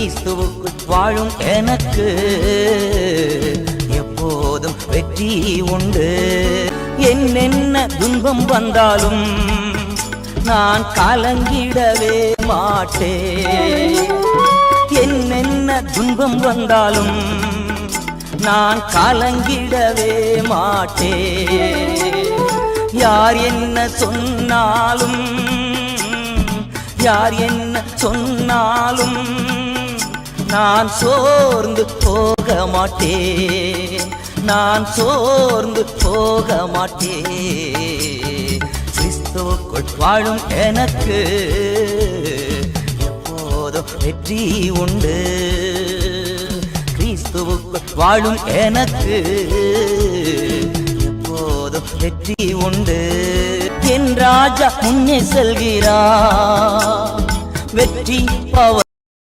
கிறிஸ்துவுக்குள் வாழும் எனக்கு எப்போதும் வெற்றி உண்டு. என்னென்ன துன்பம் வந்தாலும் நான் கலங்கிடவே மாட்டேன். என்னென்ன துன்பம் வந்தாலும் நான் கலங்கிடவே மாட்டேன். யார் என்ன சொன்னாலும் யார் என்ன சொன்னாலும் நான் சோர்ந்து போக மாட்டேன். நான் சோர்ந்து போக மாட்டேன். கிறிஸ்துவுக்குள் வாழும் எனக்கு எப்போதும் வெற்றி உண்டு. கிறிஸ்துவுக்குள் வாழும் எனக்கு எப்போதும் வெற்றி உண்டு. என் ராஜா முன்னே செல்கிறார், வெற்றி பவனி